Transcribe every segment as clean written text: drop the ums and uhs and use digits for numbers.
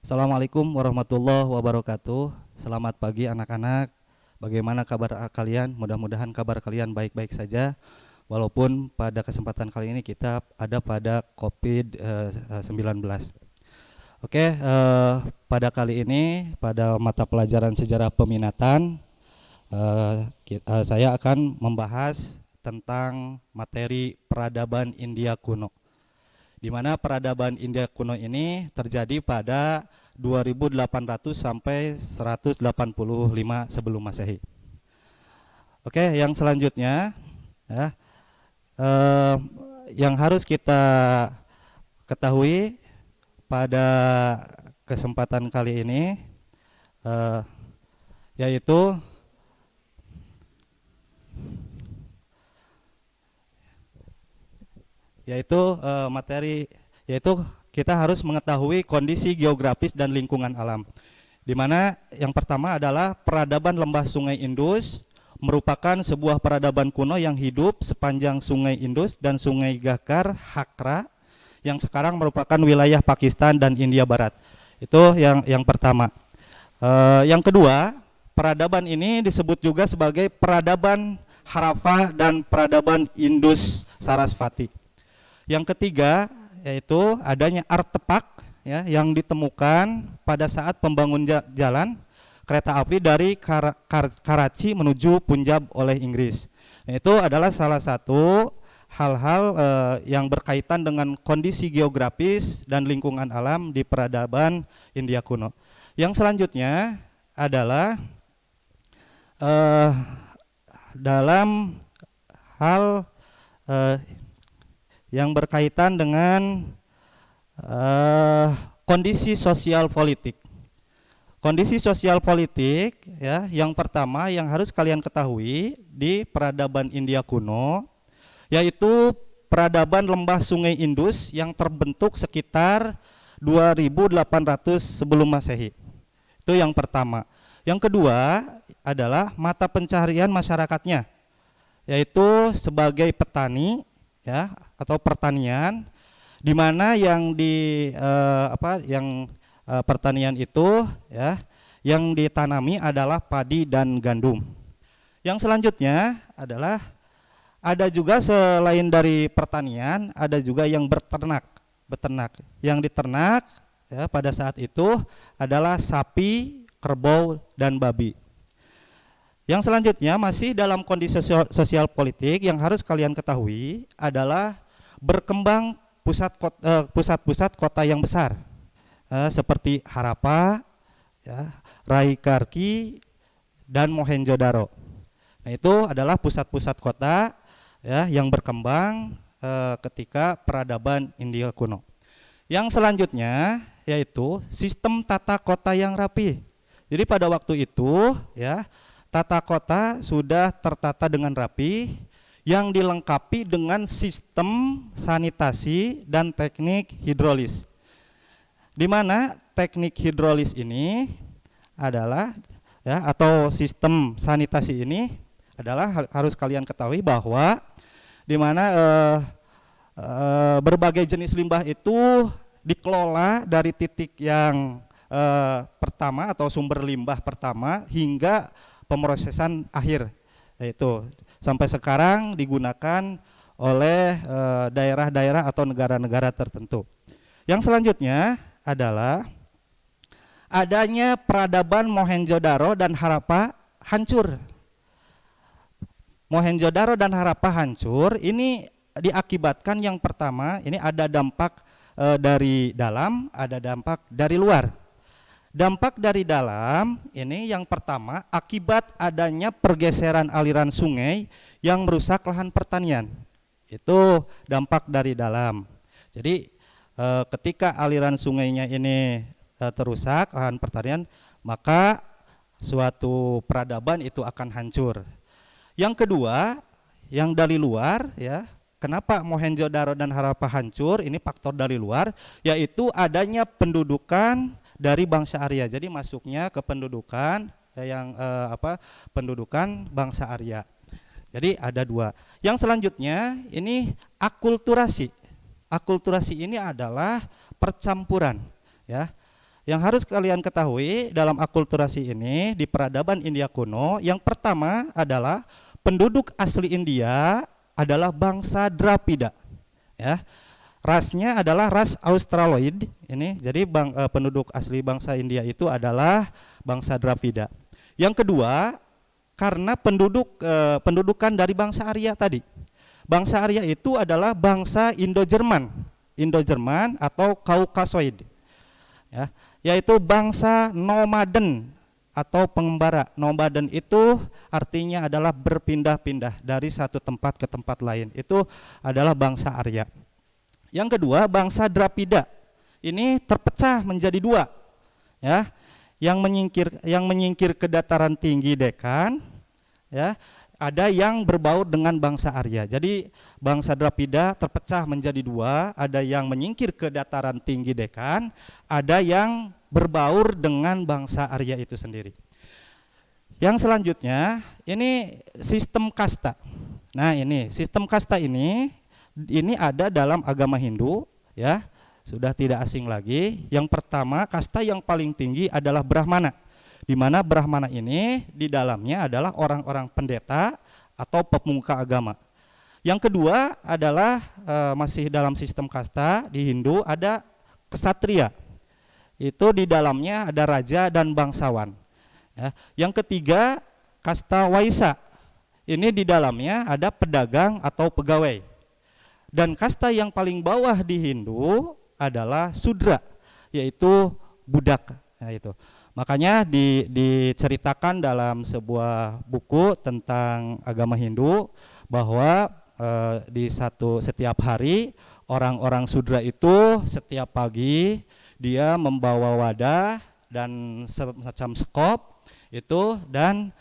Assalamualaikum warahmatullahi wabarakatuh. Selamat pagi anak-anak. Bagaimana kabar kalian? Mudah-mudahan kabar kalian baik-baik saja. Walaupun pada kesempatan kali ini kita ada pada COVID-19. Oke, pada kali ini pada mata pelajaran sejarah peminatan saya akan membahas tentang materi peradaban India kuno, di mana peradaban India kuno ini terjadi pada 2800 sampai 185 sebelum Masehi. Oke, yang selanjutnya ya, yang harus kita ketahui pada kesempatan kali ini yaitu materi yaitu kita harus mengetahui kondisi geografis dan lingkungan alam, di mana yang pertama adalah peradaban lembah Sungai Indus merupakan sebuah peradaban kuno yang hidup sepanjang Sungai Indus dan Sungai Gakar Hakra yang sekarang merupakan wilayah Pakistan dan India Barat. Itu yang pertama. Yang kedua, peradaban ini disebut juga sebagai peradaban Harappa dan peradaban Indus Sarasvati. Yang ketiga yaitu adanya artefak ya, yang ditemukan pada saat pembangun jalan kereta api dari Karachi menuju Punjab oleh Inggris. Nah, itu adalah salah satu hal-hal yang berkaitan dengan kondisi geografis dan lingkungan alam di peradaban India kuno. Yang selanjutnya adalah dalam hal yang berkaitan dengan kondisi sosial politik. Kondisi sosial politik ya, yang pertama yang harus kalian ketahui di peradaban India kuno yaitu peradaban lembah Sungai Indus yang terbentuk sekitar 2800 sebelum Masehi. Itu yang pertama. Yang kedua adalah mata pencaharian masyarakatnya, yaitu sebagai petani ya, atau pertanian, di mana yang pertanian itu ya yang ditanami adalah padi dan gandum. Yang selanjutnya adalah ada juga selain dari pertanian ada juga yang beternak. Yang diternak ya pada saat itu adalah sapi, kerbau dan babi. Yang selanjutnya masih dalam kondisi sosial politik yang harus kalian ketahui adalah berkembang pusat-pusat kota yang besar seperti Harappa, ya, Raikarki dan Mohenjo-daro. Nah, itu adalah pusat-pusat kota ya yang berkembang ketika peradaban India kuno. Yang selanjutnya yaitu sistem tata kota yang rapi. Jadi pada waktu itu ya tata kota sudah tertata dengan rapi yang dilengkapi dengan sistem sanitasi dan teknik hidrolis. Di mana teknik hidrolis ini adalah ya atau sistem sanitasi ini adalah harus kalian ketahui bahwa di mana berbagai jenis limbah itu dikelola dari titik yang pertama atau sumber limbah pertama hingga pemrosesan akhir, yaitu sampai sekarang digunakan oleh daerah-daerah atau negara-negara tertentu. Yang selanjutnya adalah adanya peradaban Mohenjo-daro dan Harappa hancur. Mohenjo-daro dan Harappa hancur ini diakibatkan yang pertama ini ada dampak dari dalam, ada dampak dari luar. Dampak dari dalam ini yang pertama akibat adanya pergeseran aliran sungai yang merusak lahan pertanian. Itu dampak dari dalam. Jadi ketika aliran sungainya ini terusak lahan pertanian, maka suatu peradaban itu akan hancur. Yang kedua, yang dari luar ya, kenapa Mohenjo-daro dan Harappa hancur? Ini faktor dari luar, yaitu adanya pendudukan dari bangsa Arya. Jadi masuknya ke pendudukan pendudukan bangsa Arya. Jadi ada dua. Yang selanjutnya ini akulturasi. Akulturasi ini adalah percampuran ya. Yang harus kalian ketahui dalam akulturasi ini di peradaban India kuno, yang pertama adalah penduduk asli India adalah bangsa Dravida. Ya. Rasnya adalah ras Australoid. Ini jadi penduduk asli bangsa India itu adalah bangsa Dravida. Yang kedua, karena pendudukan dari bangsa Arya tadi. Bangsa Arya itu adalah bangsa Indo-Jerman atau Kaukasoid. Ya, yaitu bangsa nomaden atau pengembara. Nomaden itu artinya adalah berpindah-pindah dari satu tempat ke tempat lain. Itu adalah bangsa Arya. Yang kedua, bangsa Dravida ini terpecah menjadi dua, ya, yang menyingkir ke dataran tinggi Dekan, ya, ada yang berbaur dengan bangsa Arya. Jadi bangsa Dravida terpecah menjadi dua, ada yang menyingkir ke dataran tinggi Dekan, ada yang berbaur dengan bangsa Arya itu sendiri. Yang selanjutnya ini sistem kasta. Nah, ini sistem kasta ini ada dalam agama Hindu, ya, sudah tidak asing lagi. Yang pertama, kasta yang paling tinggi adalah Brahmana, di mana Brahmana ini di dalamnya adalah orang-orang pendeta atau pemuka agama. Yang kedua adalah masih dalam sistem kasta di Hindu ada Ksatria, itu di dalamnya ada raja dan bangsawan. Ya. Yang ketiga kasta Waisya, ini di dalamnya ada pedagang atau pegawai. Dan kasta yang paling bawah di Hindu adalah Sudra, yaitu budak. Nah, itu. Makanya diceritakan dalam sebuah buku tentang agama Hindu bahwa di setiap hari orang-orang Sudra itu setiap pagi dia membawa wadah dan semacam skop itu dan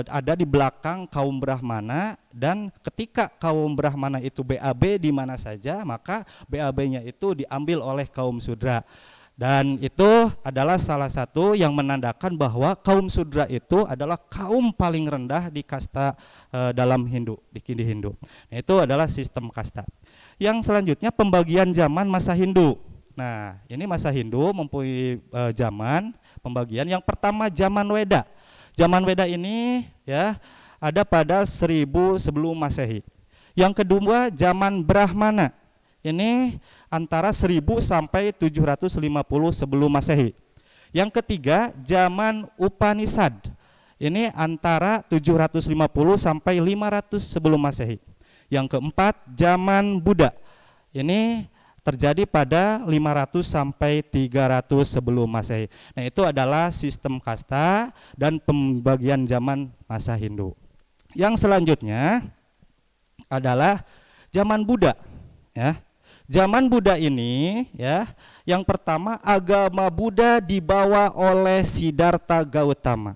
ada di belakang kaum Brahmana, dan ketika kaum Brahmana itu BAB di mana saja, maka BAB-nya itu diambil oleh kaum Sudra. Dan itu adalah salah satu yang menandakan bahwa kaum Sudra itu adalah kaum paling rendah di kasta dalam Hindu, di Hindu. Nah, itu adalah sistem kasta. Yang selanjutnya pembagian zaman masa Hindu. Nah, ini masa Hindu mempunyai zaman pembagian. Yang pertama zaman Weda. Zaman Weda ini ya ada pada 1000 sebelum Masehi. Yang kedua zaman Brahmana. Ini antara 1000 sampai 750 sebelum Masehi. Yang ketiga zaman Upanishad. Ini antara 750 sampai 500 sebelum Masehi. Yang keempat zaman Buddha. Ini terjadi pada 500 sampai 300 sebelum Masehi. Nah, itu adalah sistem kasta dan pembagian zaman masa Hindu. Yang selanjutnya adalah zaman Buddha, ya. Zaman Buddha ini, ya, yang pertama agama Buddha dibawa oleh Siddhartha Gautama.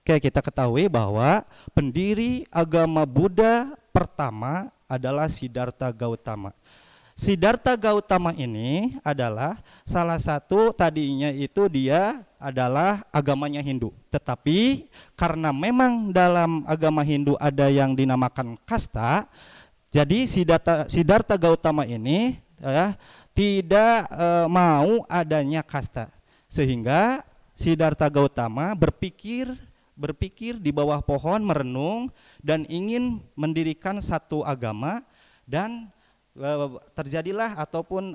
Oke, kita ketahui bahwa pendiri agama Buddha pertama adalah Siddhartha Gautama. Siddhartha Gautama ini adalah salah satu, tadinya itu dia adalah agamanya Hindu. Tetapi karena memang dalam agama Hindu ada yang dinamakan kasta, jadi Siddhartha Gautama ini ya, tidak mau adanya kasta. Sehingga Siddhartha Gautama berpikir di bawah pohon merenung dan ingin mendirikan satu agama, dan terjadilah ataupun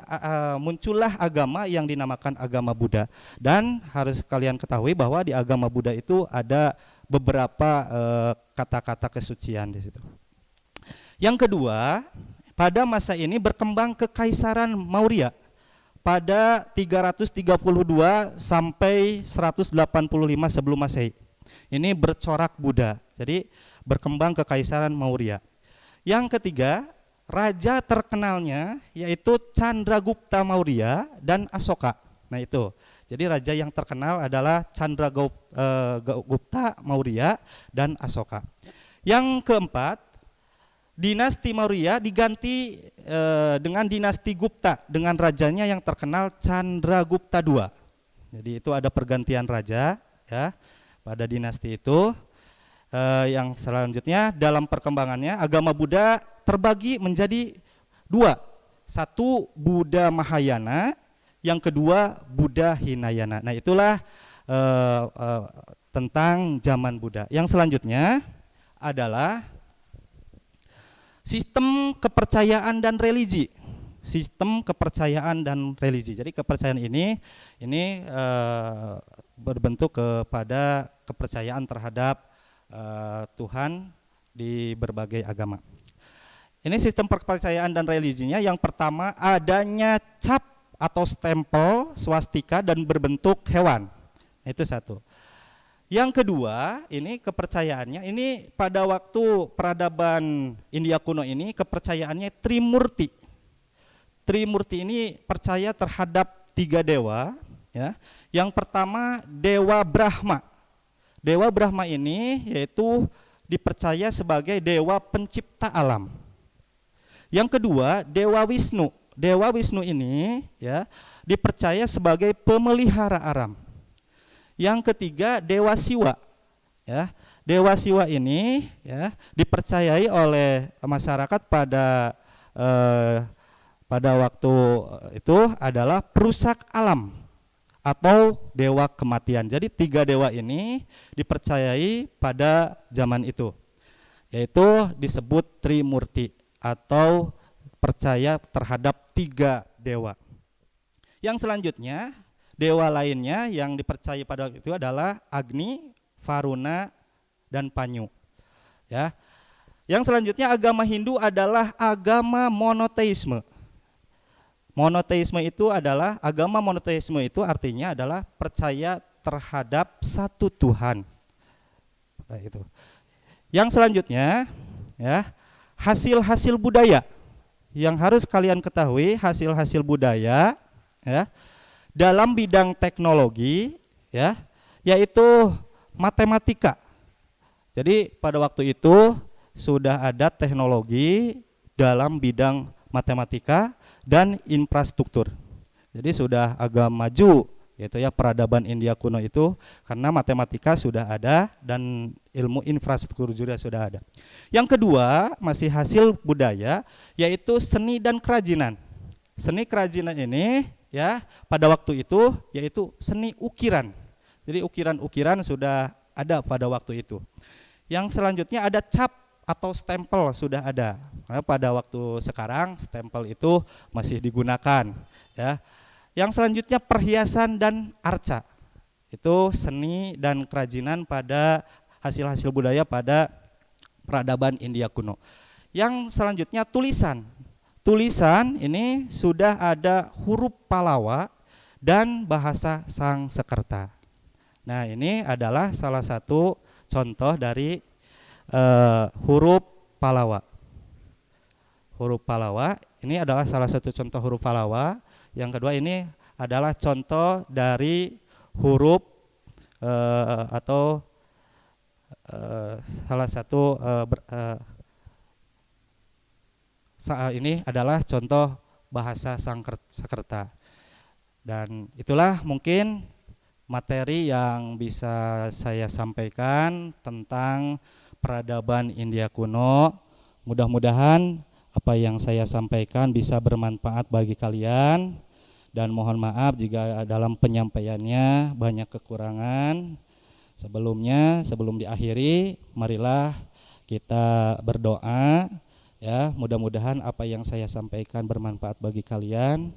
muncullah agama yang dinamakan agama Buddha. Dan harus kalian ketahui bahwa di agama Buddha itu ada beberapa kata-kata kesucian di situ. Yang kedua, pada masa ini berkembang Kekaisaran Maurya pada 332 sampai 185 sebelum Masehi. Ini bercorak Buddha. Jadi berkembang Kekaisaran Maurya. Yang ketiga, raja terkenalnya yaitu Chandragupta Maurya dan Asoka. Nah, itu. Jadi raja yang terkenal adalah Chandragupta Maurya dan Asoka. Yang keempat, dinasti Maurya diganti dengan dinasti Gupta dengan rajanya yang terkenal Chandragupta II. Jadi itu ada pergantian raja, ya, pada dinasti itu. Yang selanjutnya dalam perkembangannya agama Buddha terbagi menjadi dua. Satu Buddha Mahayana yang kedua Buddha Hinayana. Nah, itulah eh, eh, tentang zaman Buddha. Yang selanjutnya adalah sistem kepercayaan dan religi. Sistem kepercayaan dan religi. Jadi kepercayaan ini berbentuk kepada kepercayaan terhadap Tuhan di berbagai agama. Ini sistem kepercayaan dan religinya. Yang pertama, adanya cap atau stempel swastika dan berbentuk hewan. Itu satu. Yang kedua, ini kepercayaannya, ini pada waktu peradaban India kuno ini kepercayaannya Trimurti. Trimurti ini percaya terhadap 3 dewa, ya. Yang pertama Dewa Brahma. Dewa Brahma ini yaitu dipercaya sebagai dewa pencipta alam. Yang kedua Dewa Wisnu. Dewa Wisnu ini ya dipercaya sebagai pemelihara alam. Yang ketiga Dewa Siwa. Ya, Dewa Siwa ini ya dipercayai oleh masyarakat pada waktu itu adalah perusak alam atau dewa kematian. Jadi 3 dewa ini dipercayai pada zaman itu, yaitu disebut Trimurti atau percaya terhadap 3 dewa. Yang selanjutnya dewa lainnya yang dipercayai pada waktu itu adalah Agni, Varuna, dan Panyu. Ya. Yang selanjutnya agama Hindu adalah agama monoteisme. Monoteisme itu adalah agama monoteisme itu artinya adalah percaya terhadap satu Tuhan. Nah, itu. Yang selanjutnya ya, hasil-hasil budaya. Yang harus kalian ketahui, hasil-hasil budaya ya dalam bidang teknologi ya, yaitu matematika. Jadi pada waktu itu sudah ada teknologi dalam bidang matematika dan infrastruktur. Jadi sudah agak maju gitu ya peradaban India kuno itu, karena matematika sudah ada dan ilmu infrastruktur juga sudah ada. Yang kedua masih hasil budaya, yaitu seni dan kerajinan. Seni kerajinan ini ya pada waktu itu yaitu seni ukiran. Jadi ukiran-ukiran sudah ada pada waktu itu. Yang selanjutnya ada cap atau stempel sudah ada. Karena pada waktu sekarang stempel itu masih digunakan ya. Yang selanjutnya perhiasan dan arca. Itu seni dan kerajinan pada hasil-hasil budaya pada peradaban India kuno. Yang selanjutnya tulisan. Tulisan ini sudah ada huruf Pallava dan bahasa Sanskerta. Nah, ini adalah salah satu contoh dari huruf Pallava. Huruf Pallava ini adalah salah satu contoh huruf Pallava. Yang kedua ini adalah contoh dari huruf atau salah satu ini adalah contoh bahasa Sanskerta. Dan itulah mungkin materi yang bisa saya sampaikan tentang peradaban India kuno. Mudah-mudahan apa yang saya sampaikan bisa bermanfaat bagi kalian, dan mohon maaf jika dalam penyampaiannya banyak kekurangan. Sebelum diakhiri, marilah kita berdoa ya, mudah-mudahan apa yang saya sampaikan bermanfaat bagi kalian.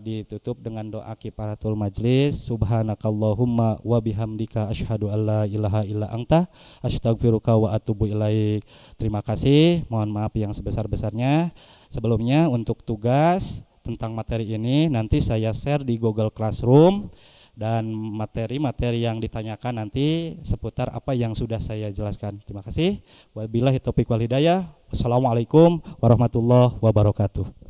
Ditutup dengan doa kifaratul majlis. Subhanakallahumma wa bihamdika asyhadu alla ilaha illa anta astaghfiruka wa atubu ilaik. Terima kasih, mohon maaf yang sebesar-besarnya. Sebelumnya untuk tugas tentang materi ini nanti saya share di Google Classroom, dan materi-materi yang ditanyakan nanti seputar apa yang sudah saya jelaskan. Terima kasih. Wabillahi taufiq wal hidayah. Wassalamualaikum warahmatullahi wabarakatuh.